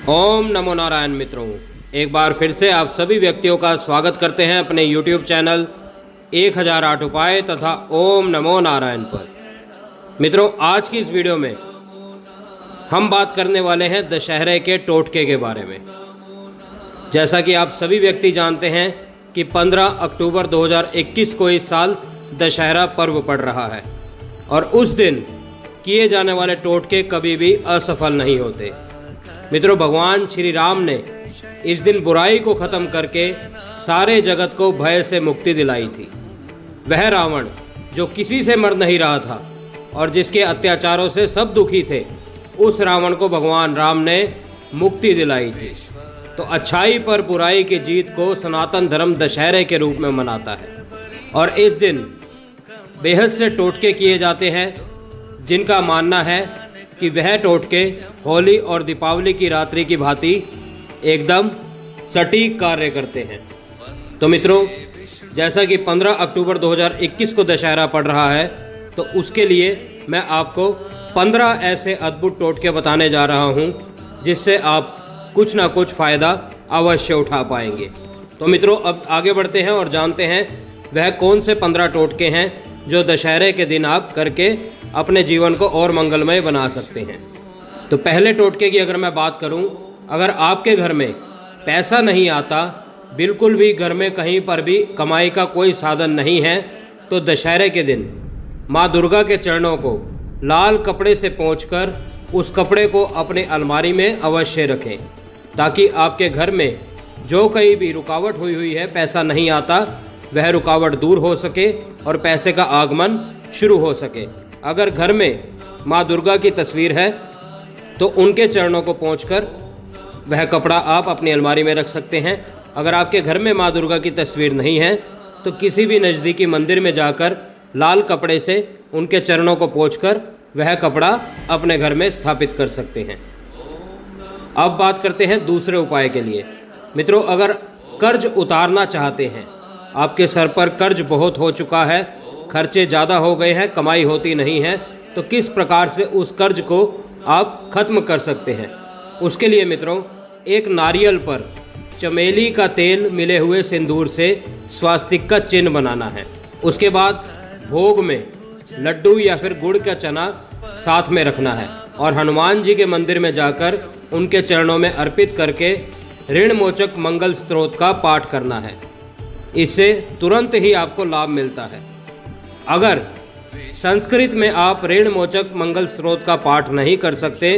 ओम नमो नारायण। मित्रों, एक बार फिर से आप सभी व्यक्तियों का स्वागत करते हैं अपने YouTube चैनल 1008 उपाय तथा ओम नमो नारायण पर। मित्रों, आज की इस वीडियो में हम बात करने वाले हैं दशहरे के टोटके के बारे में। जैसा कि आप सभी व्यक्ति जानते हैं कि 15 अक्टूबर 2021 को इस साल दशहरा पर्व पड़ रहा है और उस दिन किए जाने वाले टोटके कभी भी असफल नहीं होते। मित्रों, भगवान श्री राम ने इस दिन बुराई को ख़त्म करके सारे जगत को भय से मुक्ति दिलाई थी। वह रावण जो किसी से मर नहीं रहा था और जिसके अत्याचारों से सब दुखी थे, उस रावण को भगवान राम ने मुक्ति दिलाई थी। तो अच्छाई पर बुराई की जीत को सनातन धर्म दशहरे के रूप में मनाता है और इस दिन बेहद से टोटके किए जाते हैं, जिनका मानना है कि वह टोटके होली और दीपावली की रात्रि की भांति एकदम सटीक कार्य करते हैं। तो मित्रों, जैसा कि 15 अक्टूबर 2021 को दशहरा पड़ रहा है, तो उसके लिए मैं आपको 15 ऐसे अद्भुत टोटके बताने जा रहा हूं, जिससे आप कुछ ना कुछ फ़ायदा अवश्य उठा पाएंगे। तो मित्रों, अब आगे बढ़ते हैं और जानते हैं वह कौन से 15 टोटके हैं जो दशहरे के दिन आप करके अपने जीवन को और मंगलमय बना सकते हैं। तो पहले टोटके की अगर मैं बात करूं, अगर आपके घर में पैसा नहीं आता, बिल्कुल भी घर में कहीं पर भी कमाई का कोई साधन नहीं है, तो दशहरे के दिन माँ दुर्गा के चरणों को लाल कपड़े से पोंछकर उस कपड़े को अपने अलमारी में अवश्य रखें, ताकि आपके घर में जो कहीं भी रुकावट हुई है, पैसा नहीं आता, वह रुकावट दूर हो सके और पैसे का आगमन शुरू हो सके। अगर घर में माँ दुर्गा की तस्वीर है तो उनके चरणों को पोंछकर वह कपड़ा आप अपनी अलमारी में रख सकते हैं। अगर आपके घर में माँ दुर्गा की तस्वीर नहीं है तो किसी भी नज़दीकी मंदिर में जाकर लाल कपड़े से उनके चरणों को पोंछकर वह कपड़ा अपने घर में स्थापित कर सकते हैं। अब बात करते हैं दूसरे उपाय के लिए। मित्रों, अगर कर्ज उतारना चाहते हैं, आपके सर पर कर्ज बहुत हो चुका है, खर्चे ज़्यादा हो गए हैं, कमाई होती नहीं है, तो किस प्रकार से उस कर्ज को आप ख़त्म कर सकते हैं? उसके लिए मित्रों, एक नारियल पर चमेली का तेल मिले हुए सिंदूर से स्वास्तिक का चिन्ह बनाना है। उसके बाद भोग में लड्डू या फिर गुड़ का चना साथ में रखना है और हनुमान जी के मंदिर में जाकर उनके चरणों में अर्पित करके ऋण मोचक मंगल स्त्रोत का पाठ करना है। इससे तुरंत ही आपको लाभ मिलता है। अगर संस्कृत में आप ऋण मोचक मंगल स्त्रोत का पाठ नहीं कर सकते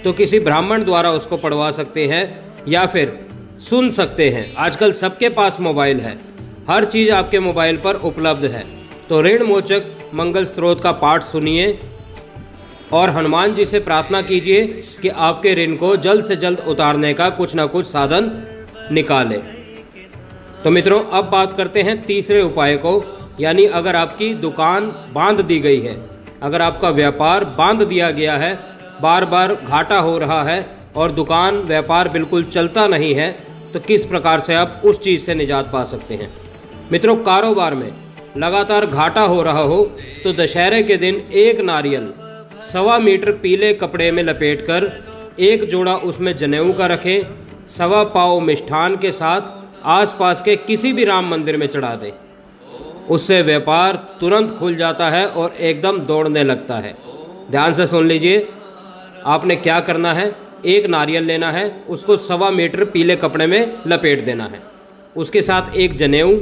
तो किसी ब्राह्मण द्वारा उसको पढ़वा सकते हैं या फिर सुन सकते हैं। आजकल सबके पास मोबाइल है, हर चीज़ आपके मोबाइल पर उपलब्ध है। तो ऋण मोचक मंगल स्त्रोत का पाठ सुनिए और हनुमान जी से प्रार्थना कीजिए कि आपके ऋण को जल्द से जल्द उतारने का कुछ ना कुछ साधन निकाले। तो मित्रों, अब बात करते हैं तीसरे उपाय को, यानी अगर आपकी दुकान बांध दी गई है, अगर आपका व्यापार बांध दिया गया है, बार बार घाटा हो रहा है और दुकान व्यापार बिल्कुल चलता नहीं है, तो किस प्रकार से आप उस चीज़ से निजात पा सकते हैं? मित्रों, कारोबार में लगातार घाटा हो रहा हो तो दशहरे के दिन एक नारियल 1.25 मीटर पीले कपड़े में लपेटकर एक जोड़ा उसमें जनेऊ का रखें, 1.25 पाव मिष्ठान के साथ आसपास के किसी भी राम मंदिर में चढ़ा दें। उससे व्यापार तुरंत खुल जाता है और एकदम दौड़ने लगता है। ध्यान से सुन लीजिए, आपने क्या करना है, एक नारियल लेना है, उसको 1.25 मीटर पीले कपड़े में लपेट देना है, उसके साथ एक जनेऊ,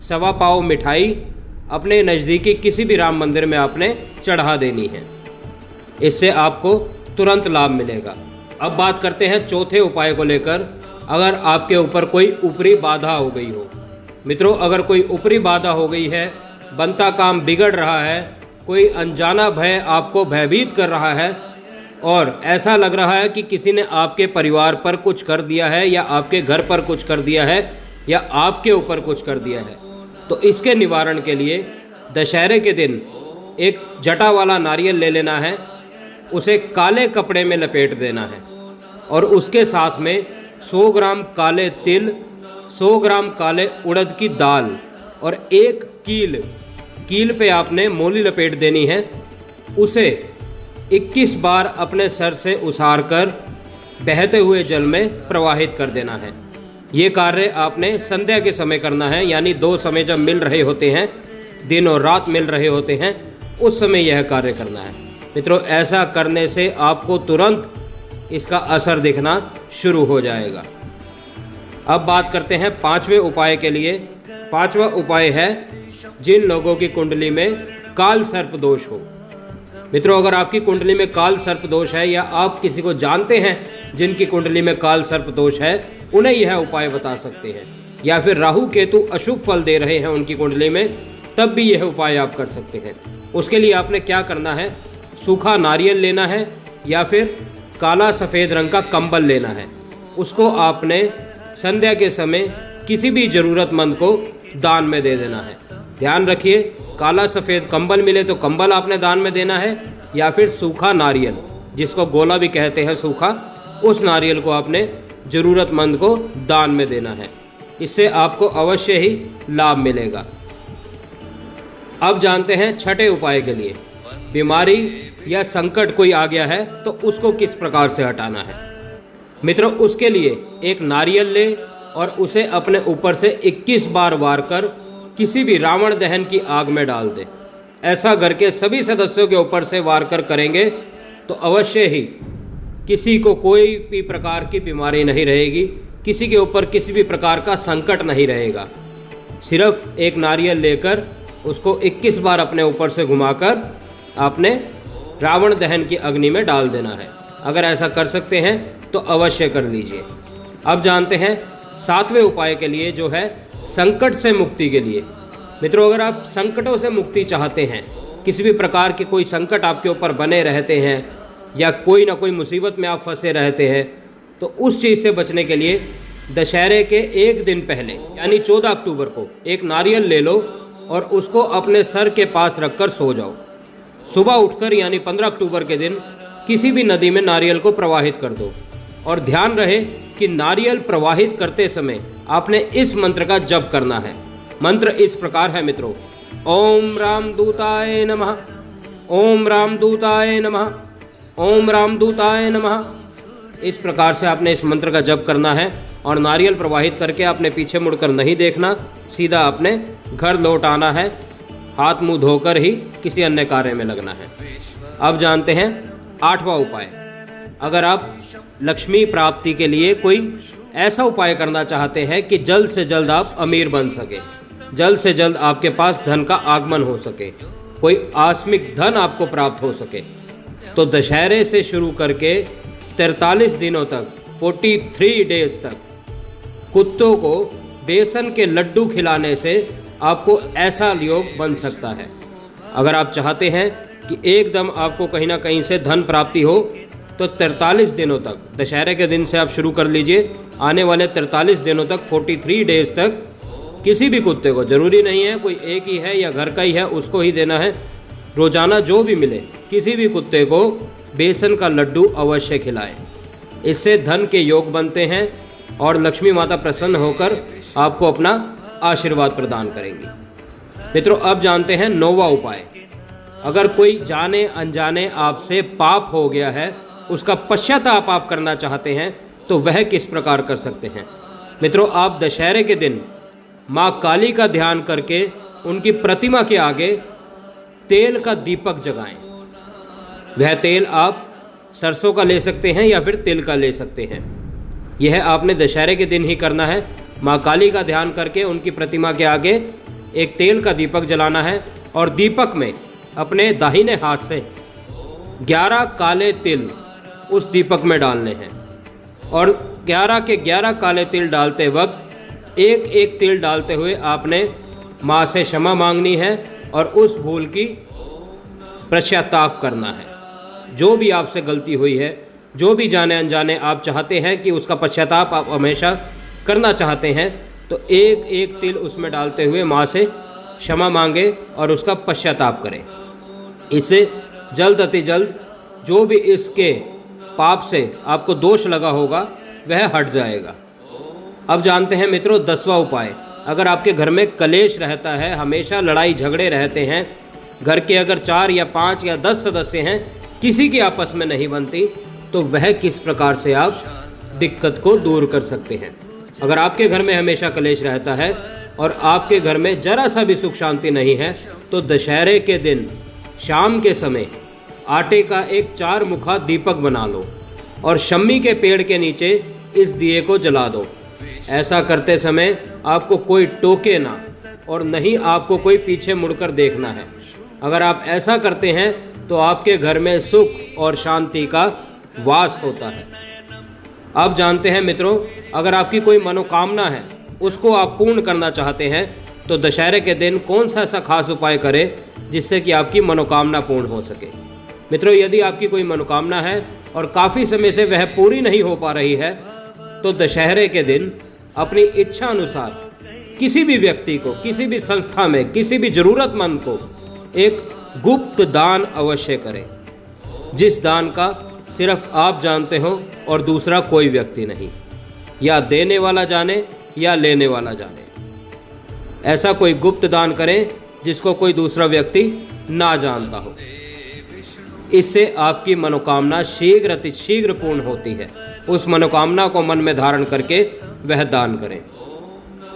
1.25 पाव मिठाई अपने नज़दीकी किसी भी राम मंदिर में आपने चढ़ा देनी है। इससे आपको तुरंत लाभ मिलेगा। अब बात करते हैं चौथे उपाय को लेकर। अगर आपके ऊपर कोई ऊपरी बाधा हो गई हो, मित्रों, अगर कोई ऊपरी बाधा हो गई है, बनता काम बिगड़ रहा है, कोई अनजाना भय आपको भयभीत कर रहा है और ऐसा लग रहा है कि किसी ने आपके परिवार पर कुछ कर दिया है या आपके घर पर कुछ कर दिया है या आपके ऊपर कुछ कर दिया है, तो इसके निवारण के लिए दशहरे के दिन एक जटा वाला नारियल ले लेना है, उसे काले कपड़े में लपेट देना है और उसके साथ में 100 ग्राम काले तिल, 100 ग्राम काले उड़द की दाल और एक कील पे आपने मोली लपेट देनी है। उसे 21 बार अपने सर से उसार कर बहते हुए जल में प्रवाहित कर देना है। ये कार्य आपने संध्या के समय करना है, यानी 2 समय जब मिल रहे होते हैं, दिन और रात मिल रहे होते हैं, उस समय यह कार्य करना है। मित्रों, ऐसा करने से आपको तुरंत इसका असर दिखना शुरू हो जाएगा। अब बात करते हैं 5वें उपाय के लिए। 5वां उपाय है जिन लोगों की कुंडली में काल सर्प दोष हो। मित्रों, अगर आपकी कुंडली में काल सर्प दोष है या आप किसी को जानते हैं जिनकी कुंडली में काल सर्प दोष है, उन्हें यह उपाय बता सकते हैं। या फिर राहु केतु अशुभ फल दे रहे हैं उनकी कुंडली में, तब भी यह उपाय आप कर सकते हैं। उसके लिए आपने क्या करना है, सूखा नारियल लेना है या फिर काला सफ़ेद रंग का कंबल लेना है। उसको आपने संध्या के समय किसी भी ज़रूरतमंद को दान में दे देना है। ध्यान रखिए, काला सफ़ेद कंबल मिले तो कंबल आपने दान में देना है, या फिर सूखा नारियल, जिसको गोला भी कहते हैं सूखा, उस नारियल को आपने ज़रूरतमंद को दान में देना है। इससे आपको अवश्य ही लाभ मिलेगा। अब जानते हैं 6ठे उपाय के लिए। बीमारी या संकट कोई आ गया है तो उसको किस प्रकार से हटाना है। मित्रों, उसके लिए एक नारियल ले और उसे अपने ऊपर से 21 बार वार कर किसी भी रावण दहन की आग में डाल दे। ऐसा घर के सभी सदस्यों के ऊपर से वार कर करेंगे तो अवश्य ही किसी को कोई भी प्रकार की बीमारी नहीं रहेगी, किसी के ऊपर किसी भी प्रकार का संकट नहीं रहेगा। सिर्फ एक नारियल लेकर उसको 21 बार अपने ऊपर से घुमाकर आपने रावण दहन की अग्नि में डाल देना है। अगर ऐसा कर सकते हैं तो अवश्य कर लीजिए। अब जानते हैं 7वें उपाय के लिए, जो है संकट से मुक्ति के लिए। मित्रों, अगर आप संकटों से मुक्ति चाहते हैं, किसी भी प्रकार के कोई संकट आपके ऊपर बने रहते हैं या कोई ना कोई मुसीबत में आप फंसे रहते हैं, तो उस चीज़ से बचने के लिए दशहरे के एक दिन पहले यानी 14 अक्टूबर को एक नारियल ले लो और उसको अपने सर के पास रखकर सो जाओ। सुबह उठकर यानी 15 अक्टूबर के दिन किसी भी नदी में नारियल को प्रवाहित कर दो, और ध्यान रहे कि नारियल प्रवाहित करते समय आपने इस मंत्र का जप करना है। मंत्र इस प्रकार है मित्रों, ओम रामदूताय नमः, ओम रामदूताय नमः, ओम रामदूताय नमः। इस प्रकार से आपने इस मंत्र का जप करना है और नारियल प्रवाहित करके आपने पीछे मुड़कर नहीं देखना, सीधा अपने घर लौट आना है। हाथ मुंह धोकर ही किसी अन्य कार्य में लगना है। अब जानते हैं 8वां उपाय। अगर आप लक्ष्मी प्राप्ति के लिए कोई ऐसा उपाय करना चाहते हैं कि जल्द से जल्द आप अमीर बन सके, जल्द से जल्द आपके पास धन का आगमन हो सके, कोई आकस्मिक धन आपको प्राप्त हो सके, तो दशहरे से शुरू करके 43 दिनों तक 43 डेज तक कुत्तों को बेसन के लड्डू खिलाने से आपको ऐसा योग बन सकता है। अगर आप चाहते हैं कि एकदम आपको कहीं ना कहीं से धन प्राप्ति हो, तो 43 दिनों तक, दशहरे के दिन से आप शुरू कर लीजिए, आने वाले 43 दिनों तक 43 डेज तक किसी भी कुत्ते को, ज़रूरी नहीं है कोई एक ही है या घर का ही है उसको ही देना है, रोज़ाना जो भी मिले किसी भी कुत्ते को बेसन का लड्डू अवश्य खिलाएं। इससे धन के योग बनते हैं और लक्ष्मी माता प्रसन्न होकर आपको अपना आशीर्वाद प्रदान करेंगी। मित्रों, अब जानते हैं 9वां उपाय। अगर कोई जाने अनजाने आपसे पाप हो गया है, उसका पश्चाताप आप करना चाहते हैं, तो वह किस प्रकार कर सकते हैं। मित्रों, आप दशहरे के दिन माँ काली का ध्यान करके उनकी प्रतिमा के आगे तेल का दीपक जगाएं। वह तेल आप सरसों का ले सकते हैं या फिर तिल का ले सकते हैं। यह आपने दशहरे के दिन ही करना है। माँ काली का ध्यान करके उनकी प्रतिमा के आगे एक तेल का दीपक जलाना है और दीपक में अपने दाहिने हाथ से 11 काले तिल उस दीपक में डालने हैं, और 11 के 11 काले तिल डालते वक्त एक एक तिल डालते हुए आपने माँ से क्षमा मांगनी है और उस भूल की पश्चाताप करना है। जो भी आपसे गलती हुई है, जो भी जाने अनजाने आप चाहते हैं कि उसका पश्चाताप आप हमेशा करना चाहते हैं, तो एक एक तिल उसमें डालते हुए माँ से क्षमा मांगे और उसका पश्चाताप करें। इससे जल्द अति जल्द जो भी इसके पाप से आपको दोष लगा होगा वह हट जाएगा। अब जानते हैं मित्रों 10वां उपाय। अगर आपके घर में कलेश रहता है, हमेशा लड़ाई झगड़े रहते हैं, घर के अगर 4 या 5 या 10 सदस्य हैं, किसी की आपस में नहीं बनती, तो वह किस प्रकार से आप दिक्कत को दूर कर सकते हैं। अगर आपके घर में हमेशा कलेश रहता है और आपके घर में जरा सा भी सुख शांति नहीं है, तो दशहरे के दिन शाम के समय आटे का एक 4 मुखा दीपक बना लो और शम्मी के पेड़ के नीचे इस दिए को जला दो। ऐसा करते समय आपको कोई टोके ना और नहीं आपको कोई पीछे मुड़कर देखना है। अगर आप ऐसा करते हैं तो आपके घर में सुख और शांति का वास होता है। आप जानते हैं मित्रों, अगर आपकी कोई मनोकामना है, उसको आप पूर्ण करना चाहते हैं, तो दशहरे के दिन कौन सा ऐसा खास उपाय करें जिससे कि आपकी मनोकामना पूर्ण हो सके। मित्रों, यदि आपकी कोई मनोकामना है और काफ़ी समय से वह पूरी नहीं हो पा रही है, तो दशहरे के दिन अपनी इच्छा अनुसार किसी भी व्यक्ति को, किसी भी संस्था में, किसी भी ज़रूरतमंद को एक गुप्त दान अवश्य करें, जिस दान का सिर्फ आप जानते हो और दूसरा कोई व्यक्ति नहीं, या देने वाला जाने या लेने वाला जाने। ऐसा कोई गुप्त दान करें जिसको कोई दूसरा व्यक्ति ना जानता हो। इससे आपकी मनोकामना शीघ्र अतिशीघ्र पूर्ण होती है। उस मनोकामना को मन में धारण करके वह दान करें।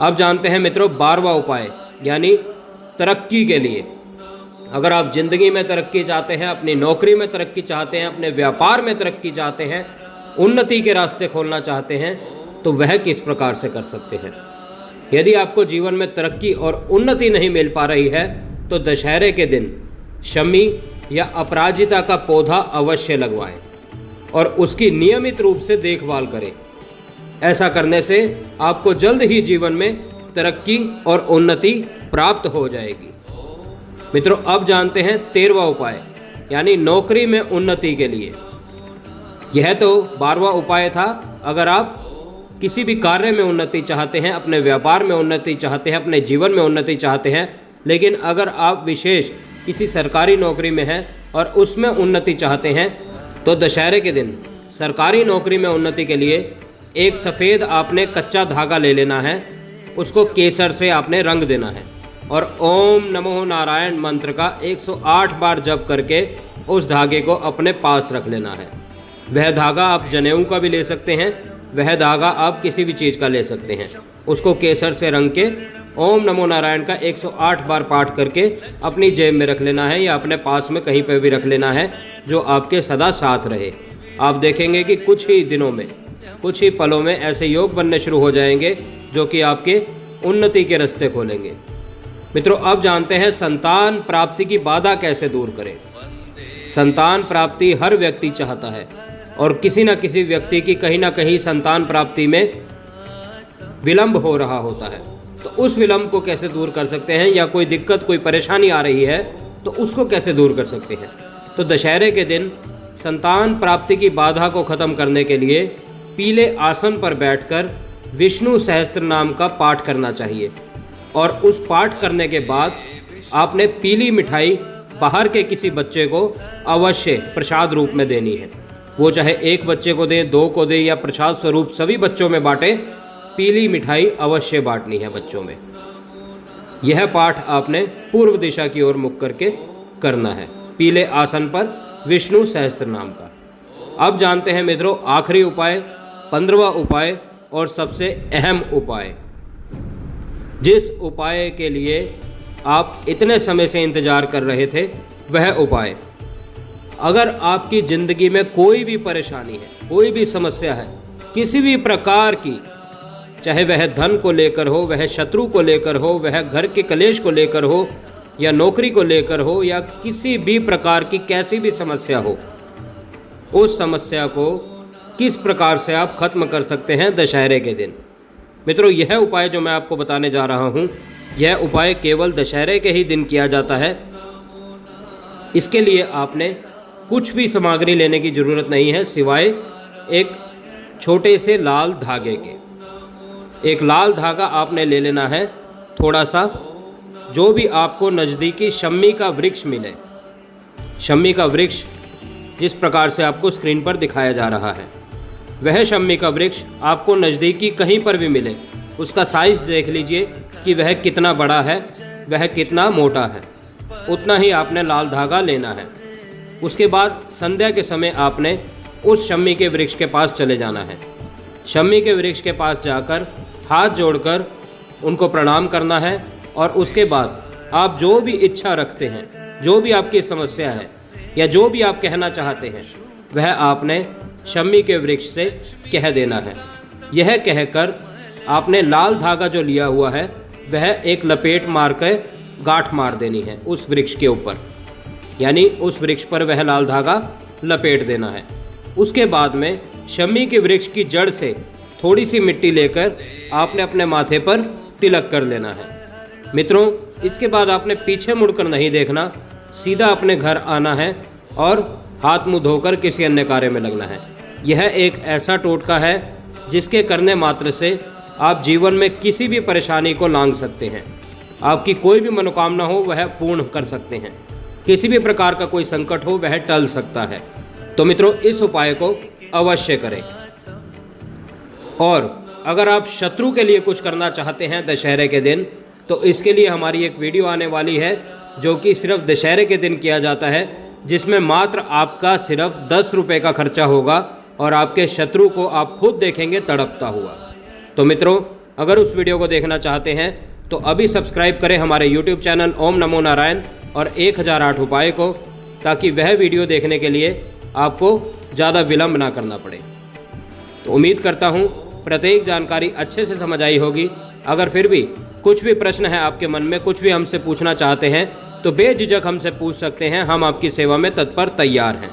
अब जानते हैं मित्रों 12वां उपाय, यानी तरक्की के लिए। अगर आप जिंदगी में तरक्की चाहते हैं, अपनी नौकरी में तरक्की चाहते हैं, अपने व्यापार में तरक्की चाहते हैं, उन्नति के रास्ते खोलना चाहते हैं, तो वह किस प्रकार से कर सकते हैं। यदि आपको जीवन में तरक्की और उन्नति नहीं मिल पा रही है, तो दशहरे के दिन शमी या अपराजिता का पौधा अवश्य लगवाएं और उसकी नियमित रूप से देखभाल करें। ऐसा करने से आपको जल्द ही जीवन में तरक्की और उन्नति प्राप्त हो जाएगी। मित्रों, अब जानते हैं 13वां उपाय, यानी नौकरी में उन्नति के लिए। यह तो 12वां उपाय था। अगर आप किसी भी कार्य में उन्नति चाहते हैं, अपने व्यापार में उन्नति चाहते हैं, अपने जीवन में उन्नति चाहते हैं, लेकिन अगर आप विशेष किसी सरकारी नौकरी में हैं और उसमें उन्नति चाहते हैं, तो दशहरे के दिन सरकारी नौकरी में उन्नति के लिए एक सफ़ेद आपने कच्चा धागा ले लेना है, उसको केसर से आपने रंग देना है और ओम नमो नारायण मंत्र का 108 बार जप करके उस धागे को अपने पास रख लेना है। वह धागा आप जनेऊ का भी ले सकते हैं, वह धागा आप किसी भी चीज़ का ले सकते हैं। उसको केसर से रंग के ओम नमो नारायण का 108 बार पाठ करके अपनी जेब में रख लेना है या अपने पास में कहीं पर भी रख लेना है, जो आपके सदा साथ रहे। आप देखेंगे कि कुछ ही दिनों में, कुछ ही पलों में ऐसे योग बनने शुरू हो जाएंगे जो कि आपके उन्नति के रास्ते खोलेंगे। मित्रों, अब जानते हैं संतान प्राप्ति की बाधा कैसे दूर करें। संतान प्राप्ति हर व्यक्ति चाहता है और किसी न किसी व्यक्ति की कहीं ना कहीं संतान प्राप्ति में विलंब हो रहा होता है। तो उस विलंब को कैसे दूर कर सकते हैं, या कोई दिक्कत, कोई परेशानी आ रही है तो उसको कैसे दूर कर सकते हैं। तो दशहरे के दिन संतान प्राप्ति की बाधा को ख़त्म करने के लिए पीले आसन पर बैठकर विष्णु सहस्त्र नाम का पाठ करना चाहिए और उस पाठ करने के बाद आपने पीली मिठाई बाहर के किसी बच्चे को अवश्य प्रसाद रूप में देनी है। वो चाहे एक बच्चे को दे, 2 को दे, या प्रसाद स्वरूप सभी बच्चों में बांटे। पीली मिठाई अवश्य बांटनी है बच्चों में। यह पाठ आपने पूर्व दिशा की ओर मुख करके करना है, पीले आसन पर विष्णु सहस्त्र नाम का। अब जानते हैं मित्रों आखिरी उपाय, 15वां उपाय और सबसे अहम उपाय, जिस उपाय के लिए आप इतने समय से इंतजार कर रहे थे। वह उपाय, अगर आपकी ज़िंदगी में कोई भी परेशानी है, कोई भी समस्या है, किसी भी प्रकार की, चाहे वह धन को लेकर हो, वह शत्रु को लेकर हो, वह घर के कलेश को लेकर हो, या नौकरी को लेकर हो, या किसी भी प्रकार की कैसी भी समस्या हो, उस समस्या को किस प्रकार से आप खत्म कर सकते हैं दशहरे के दिन। मित्रों, यह उपाय जो मैं आपको बताने जा रहा हूँ, यह उपाय केवल दशहरे के ही दिन किया जाता है। इसके लिए आपने कुछ भी सामग्री लेने की ज़रूरत नहीं है, सिवाय एक छोटे से लाल धागे के। एक लाल धागा आपने ले लेना है, थोड़ा सा, जो भी आपको नज़दीकी शम्मी का वृक्ष मिले। शम्मी का वृक्ष जिस प्रकार से आपको स्क्रीन पर दिखाया जा रहा है, वह शम्मी का वृक्ष आपको नज़दीकी कहीं पर भी मिले, उसका साइज़ देख लीजिए कि वह कितना बड़ा है, वह कितना मोटा है, उतना ही आपने लाल धागा लेना है। उसके बाद संध्या के समय आपने उस शम्मी के वृक्ष के पास चले जाना है। शम्मी के वृक्ष के पास जाकर हाथ जोड़कर उनको प्रणाम करना है और उसके बाद आप जो भी इच्छा रखते हैं, जो भी आपकी समस्या है या जो भी आप कहना चाहते हैं, वह आपने शम्मी के वृक्ष से कह देना है। यह कहकर आपने लाल धागा जो लिया हुआ है वह एक लपेट मार कर गांठ मार देनी है उस वृक्ष के ऊपर, यानी उस वृक्ष पर वह लाल धागा लपेट देना है। उसके बाद में शम्मी के वृक्ष की जड़ से थोड़ी सी मिट्टी लेकर आपने अपने माथे पर तिलक कर लेना है। मित्रों, इसके बाद आपने पीछे मुड़कर नहीं देखना, सीधा अपने घर आना है और हाथ मुंह धोकर किसी अन्य कार्य में लगना है। यह एक ऐसा टोटका है जिसके करने मात्र से आप जीवन में किसी भी परेशानी को लांघ सकते हैं। आपकी कोई भी मनोकामना हो वह पूर्ण कर सकते हैं। किसी भी प्रकार का कोई संकट हो वह टल सकता है। तो मित्रों, इस उपाय को अवश्य करें। और अगर आप शत्रु के लिए कुछ करना चाहते हैं दशहरे के दिन, तो इसके लिए हमारी एक वीडियो आने वाली है जो कि सिर्फ दशहरे के दिन किया जाता है, जिसमें मात्र आपका सिर्फ 10 रुपये का खर्चा होगा और आपके शत्रु को आप खुद देखेंगे तड़पता हुआ। तो मित्रों, अगर उस वीडियो को देखना चाहते हैं तो अभी सब्सक्राइब करें हमारे YouTube चैनल ओम नमो नारायण और 1008 उपाय को, ताकि वह वीडियो देखने के लिए आपको ज़्यादा विलंब ना करना पड़े। तो उम्मीद करता हूँ प्रत्येक जानकारी अच्छे से समझ आई होगी। अगर फिर भी कुछ भी प्रश्न है आपके मन में, कुछ भी हमसे पूछना चाहते हैं, तो बेझिझक हमसे पूछ सकते हैं। हम आपकी सेवा में तत्पर तैयार हैं।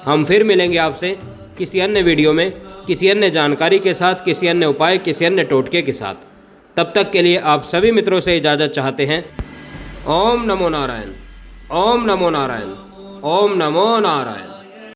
हम फिर मिलेंगे आपसे किसी अन्य वीडियो में, किसी अन्य जानकारी के साथ, किसी अन्य उपाय, किसी अन्य टोटके के साथ। तब तक के लिए आप सभी मित्रों से इजाज़त चाहते हैं। ओम नमो नारायण, ओम नमो नारायण, ओम नमो नारायण।